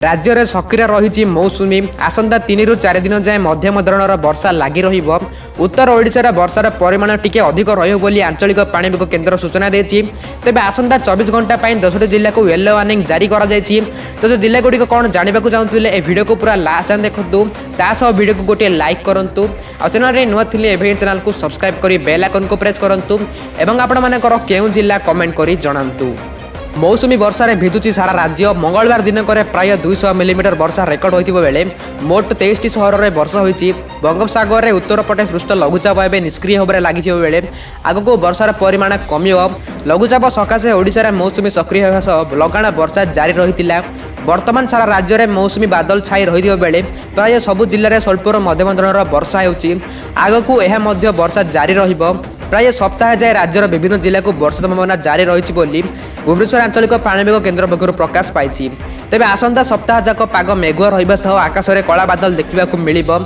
राज्य में सक्रिय रही मौसुमी आसंता 3 ରୁ 4 दिन जाए मध्यम धरणर वर्षा लगी रहिबो। उत्तर ओडिशार वर्षार परिमाण टिके अधिक रहिबो बोली आंचलिक पाणीपाग केन्द्र सूचना देछि। तेबे आसंता 24 घंटा पई 10टी जिल्ला को येलो वार्निंग जारी करा जायछि। तो जिल्ला गुडी कोन जानिबा को चाहूतिले ए वीडियो को पूरा लास्ट जान देखंतु। तासो वीडियो को गोटे लाइक करंतु आ चैनल रे नुवा थिले एभे चैनल को सब्सक्राइब करी बेल आइकन को प्रेस करंतु एवं आपण मानकर केउ जिल्ला कमेंट करी जणांतु। मौसुमी वर्षा भिदुची सारा राज्य मंगलवार दिन प्राय 200 मिलीमीटर वर्षा रेकर्ड होता बेले मोट 23 सहर में वर्षा होती। बंगोपसागर में उत्तर पटे सृष्ट लघुचाप एवं निष्क्रिय भाव में लगी बेले आगक वर्षार परिमाण कमिव। लघुचाप सकाशे ओडिशा मौसुमी सक्रिय होगा सह लगाण वर्षा जारी रही। वर्तमान सारा राज्य में मौसुमी बादल छाई रही बेले प्राय सबु जिले में स्वल्पर मध्यम धरणर वर्षा होगी। आगक यह वर्षा जारी रहिबो। प्राय सप्ताह जाए राज्यर विभिन्न जिला को वर्षा संभावना जारी रही बोली भुवनेश्वर आंचलिक पाणीपाग केन्द्र पक्षर प्रकाश पाई। तेबे आसंता सप्ताह जाक पाग मेघुआ रहिबा सह आकाश में कला बादल देखा मिलिबो।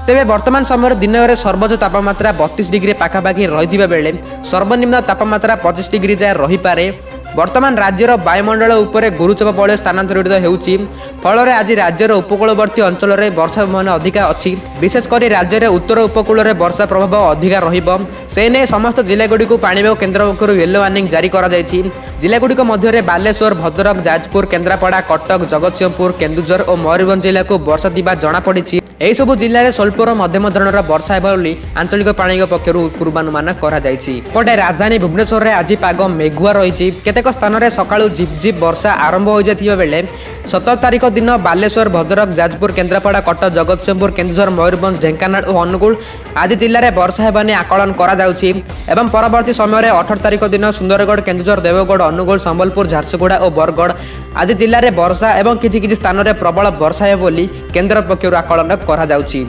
तेबे वर्तमान समय दिन में सर्वोच्च तापमात्रा 32 डिग्री पाखापाखि रही बेले सर्वनिम्न तापमात्रा 25 डिग्री जाए रही पारे। वर्तमान राज्यर वायुमंडल उपरे गुरुचाप बलय स्थानांतरित होउछि। फल आज राज्यर उपकूलवर्ती अंचल में वर्षा संभावना अधिका अच्छी। विशेषकर राज्य में उत्तर उपकूल में वर्षा प्रभाव अधिका रहिबो। से ने समस्त जिलागुड़ी को पाणीपाग केन्द्र पक्षर येलो वार्निंग जारी करा जायछि। जिलागुड़ी मध्य बालेश्वर, भद्रक, जाजपुर, केन्द्रापड़ा, कटक, जगतसिंहपुर, केन्दुझर और मयूरभंज जिला को वर्षा दिबा जଣା पड़िछि। एही सब जिले में स्वल्पर मध्यम धरणर वर्षा हेबा बोली आंचलिक पाणीपाग पक्षर पूर्वानुमान करा जायछि। पटे राजधानी भुवनेश्वर में आज पाग मेघुआ रही। केतेक स्थान में सकाळु झिपझिप वर्षा आरंभ हो जाथिबा बेले 17 तारिख दिन बालेश्वर, भद्रक, जाजपुर, केन्द्रापड़ा, कटक, जगतसिंहपुर, केन्दुझर, मयूरभंज, ढेंकानाल और अनुगुल आदि जिले में वर्षा हेबा ने आकलन करा जाउछि। एवं परवर्ती समय में 18 तारिख दिन सुंदरगढ़, केन्दुझर, देवगढ़, अनुगुल, संबलपुर, झारसुगुड़ा और बरगढ़ आदि जिले में वर्षा एवं किछि स्थान में प्रबल वर्षा हे बोली केन्द्र पक्षर आकलन करा जाउछि।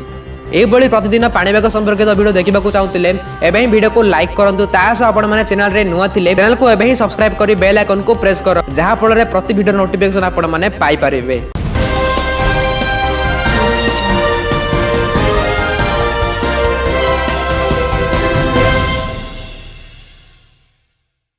एभली प्रतिदिन पाणीपाग संपर्कित वीडियो देखा चाहूले एवं वीडियो को लाइक करूँ। आपण चैनल रे नुआ थिले चैनल को एवं सब्सक्राइब करी बेल आइकन को प्रेस कर जहाँ फल प्रति वीडियो नोटिफिकेशन आपण माने पाई परिबे।